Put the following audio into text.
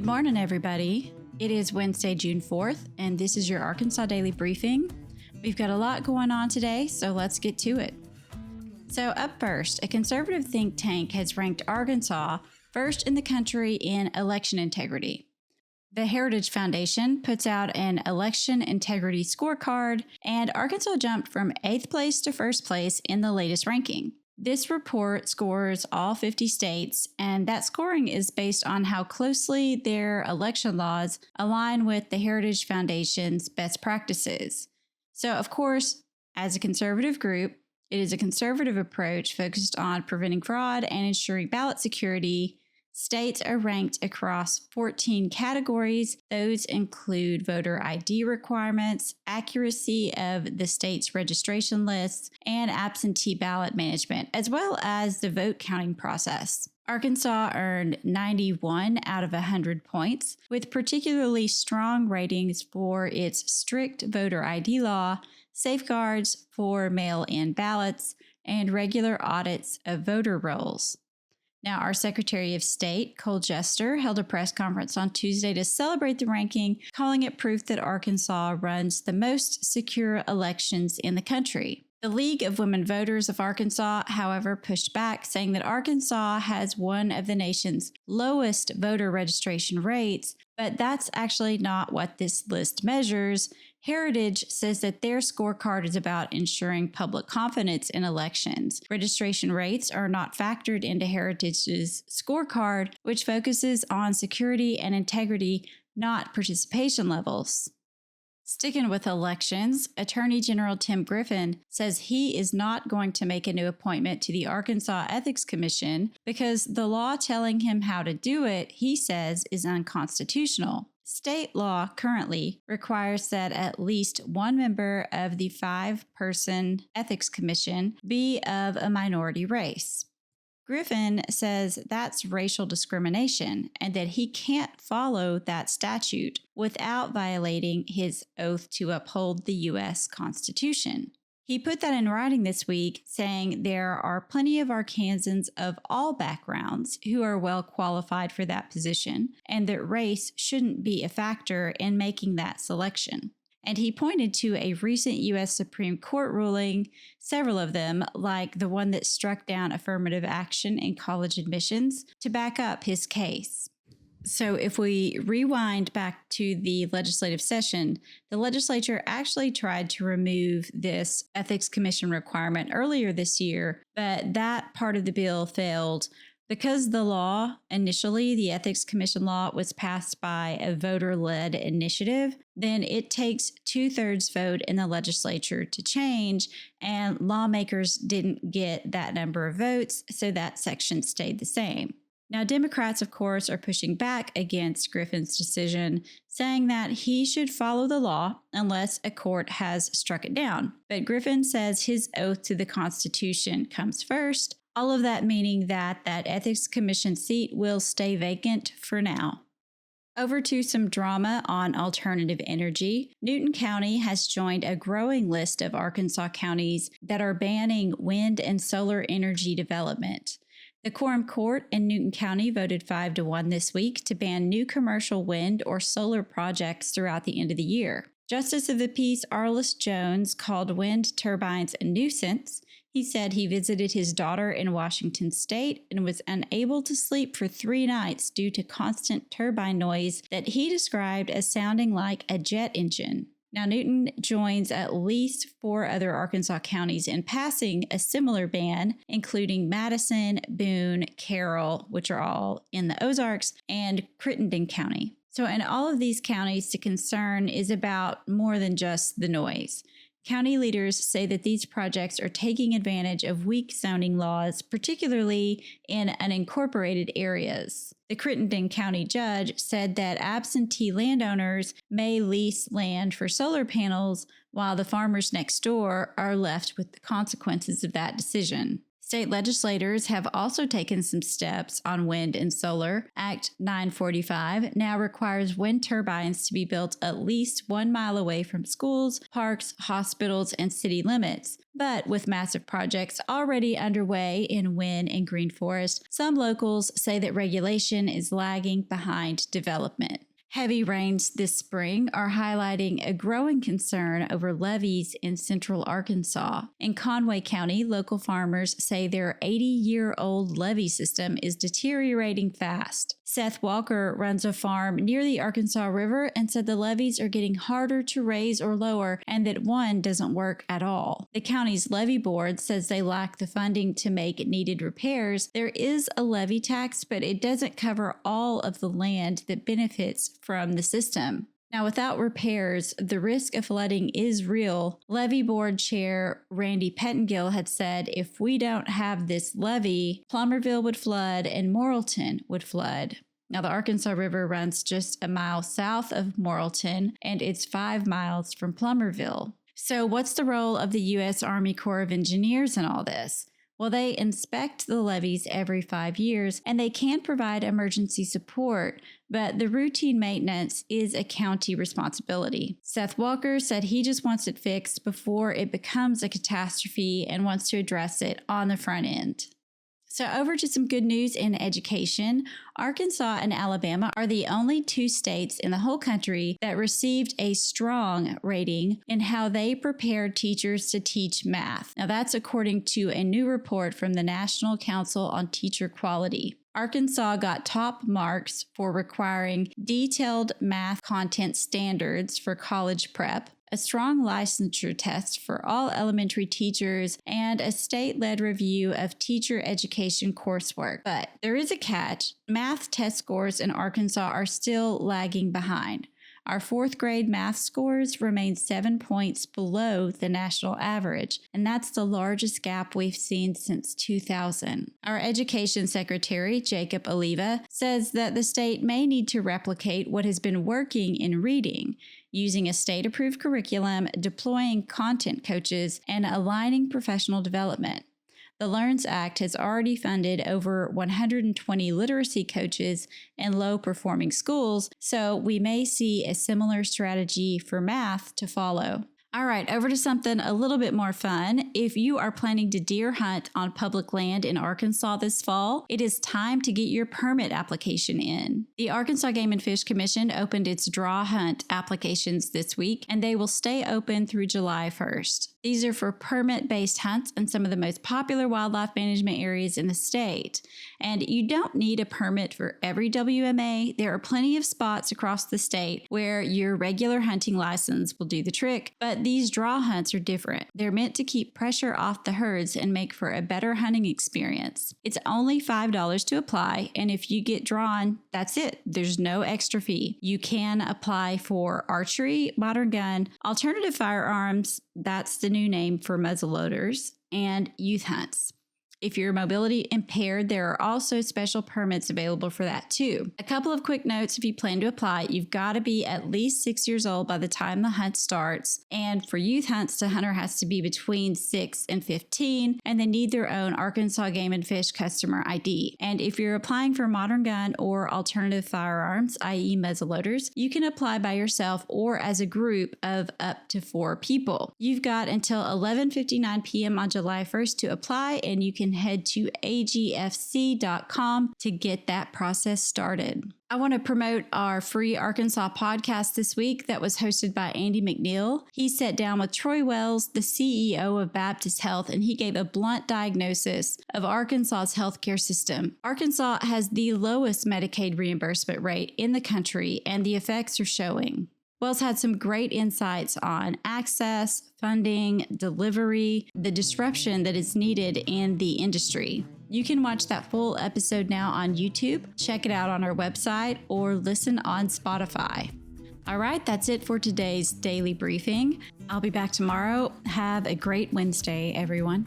Good morning, everybody. It is Wednesday, June 4th, and this is your Arkansas Daily Briefing. We've got a lot going on today, so let's get to it. So up first, a conservative think tank has ranked Arkansas first in the country in election integrity. The Heritage Foundation puts out an election integrity scorecard, and Arkansas jumped from 8th place to 1st place in the latest ranking. This report scores all 50 states, and that scoring is based on how closely their election laws align with the Heritage Foundation's best practices. So, of course, as a conservative group, it is a conservative approach focused on preventing fraud and ensuring ballot security. States are ranked across 14 categories. Those include voter ID requirements, accuracy of the state's registration lists, and absentee ballot management, as well as the vote counting process. Arkansas earned 91 out of 100 points, with particularly strong ratings for its strict voter ID law, safeguards for mail-in ballots, and regular audits of voter rolls. Now, our Secretary of State, Cole Jester, held a press conference on Tuesday to celebrate the ranking, calling it proof that Arkansas runs the most secure elections in the country. The League of Women Voters of Arkansas, however, pushed back, saying that Arkansas has one of the nation's lowest voter registration rates, but that's actually not what this list measures. Heritage says that their scorecard is about ensuring public confidence in elections. Registration rates are not factored into Heritage's scorecard, which focuses on security and integrity, not participation levels. Sticking with elections, Attorney General Tim Griffin says he is not going to make a new appointment to the Arkansas Ethics Commission because the law telling him how to do it, he says, is unconstitutional. State law currently requires that at least one member of the 5-person Ethics Commission be of a minority race. Griffin says that's racial discrimination and that he can't follow that statute without violating his oath to uphold the U.S. Constitution. He put that in writing this week, saying there are plenty of Arkansans of all backgrounds who are well qualified for that position, and that race shouldn't be a factor in making that selection. And he pointed to a recent U.S. Supreme Court ruling, several of them, like the one that struck down affirmative action in college admissions, to back up his case. So if we rewind back to the legislative session, the legislature actually tried to remove this Ethics Commission requirement earlier this year, but that part of the bill failed. Because the law, initially, the Ethics Commission law, was passed by a voter-led initiative, then it takes 2/3 vote in the legislature to change, and lawmakers didn't get that number of votes, so that section stayed the same. Now, Democrats, of course, are pushing back against Griffin's decision, saying that he should follow the law unless a court has struck it down. But Griffin says his oath to the Constitution comes first, all of that meaning that Ethics Commission seat will stay vacant for now. Over to some drama on alternative energy. Newton County has joined a growing list of Arkansas counties that are banning wind and solar energy development. The Quorum Court in Newton County voted 5-1 this week to ban new commercial wind or solar projects throughout the end of the year. Justice of the Peace Arliss Jones called wind turbines a nuisance. He said he visited his daughter in Washington State and was unable to sleep for 3 nights due to constant turbine noise that he described as sounding like a jet engine. Now, Newton joins at least 4 other Arkansas counties in passing a similar ban, including Madison, Boone, Carroll, which are all in the Ozarks, and Crittenden County. So in all of these counties, the concern is about more than just the noise. County leaders say that these projects are taking advantage of weak zoning laws, particularly in unincorporated areas. The Crittenden County judge said that absentee landowners may lease land for solar panels while the farmers next door are left with the consequences of that decision. State legislators have also taken some steps on wind and solar. Act 945 now requires wind turbines to be built at least 1 mile away from schools, parks, hospitals, and city limits. But with massive projects already underway in wind and green forest, some locals say that regulation is lagging behind development. Heavy rains this spring are highlighting a growing concern over levees in central Arkansas. In Conway County, local farmers say their 80-year-old levee system is deteriorating fast. Seth Walker runs a farm near the Arkansas River and said the levees are getting harder to raise or lower and that one doesn't work at all. The county's levee board says they lack the funding to make needed repairs. There is a levee tax, but it doesn't cover all of the land that benefits from the system. Now, without repairs, the risk of flooding is real. Levee Board Chair Randy Pettengill had said if we don't have this levee, Plummerville would flood and Morrilton would flood. Now, the Arkansas River runs just a mile south of Morrilton, and it's 5 miles from Plummerville. So what's the role of the U.S. Army Corps of Engineers in all this? Well, they inspect the levees every 5 years, and they can provide emergency support, but the routine maintenance is a county responsibility. Seth Walker said he just wants it fixed before it becomes a catastrophe and wants to address it on the front end. So over to some good news in education. Arkansas and Alabama are the only 2 states in the whole country that received a strong rating in how they prepared teachers to teach math. Now that's according to a new report from the National Council on Teacher Quality. Arkansas got top marks for requiring detailed math content standards for college prep, a strong licensure test for all elementary teachers, and a state-led review of teacher education coursework. But there is a catch. Math test scores in Arkansas are still lagging behind. Our 4th grade math scores remain 7 points below the national average, and that's the largest gap we've seen since 2000. Our Education Secretary, Jacob Oliva, says that the state may need to replicate what has been working in reading, using a state-approved curriculum, deploying content coaches, and aligning professional development. The LEARNS Act has already funded over 120 literacy coaches in low-performing schools, so we may see a similar strategy for math to follow. All right, over to something a little bit more fun. If you are planning to deer hunt on public land in Arkansas this fall, it is time to get your permit application in. The Arkansas Game and Fish Commission opened its draw hunt applications this week, and they will stay open through July 1st. These are for permit-based hunts in some of the most popular wildlife management areas in the state. And you don't need a permit for every WMA. There are plenty of spots across the state where your regular hunting license will do the trick, but these draw hunts are different. They're meant to keep pressure off the herds and make for a better hunting experience. It's only $5 to apply, and if you get drawn, that's it. There's no extra fee. You can apply for archery, modern gun, alternative firearms, that's the new name for muzzleloaders, and youth hunts. If you're mobility impaired, there are also special permits available for that too. A couple of quick notes if you plan to apply. You've got to be at least 6 years old by the time the hunt starts. And for youth hunts, the hunter has to be between 6 and 15, and they need their own Arkansas Game and Fish customer ID. And if you're applying for modern gun or alternative firearms, i.e. muzzleloaders, you can apply by yourself or as a group of up to 4 people. You've got until 11:59 p.m. on July 1st to apply, and you can head to agfc.com to get that process started. I want to promote our free Arkansas podcast this week that was hosted by Andy McNeil. He sat down with Troy Wells, the CEO of Baptist Health, and he gave a blunt diagnosis of Arkansas's healthcare system. Arkansas has the lowest Medicaid reimbursement rate in the country, and the effects are showing. Wells had some great insights on access, funding, delivery, the disruption that is needed in the industry. You can watch that full episode now on YouTube, check it out on our website, or listen on Spotify. All right, that's it for today's daily briefing. I'll be back tomorrow. Have a great Wednesday, everyone.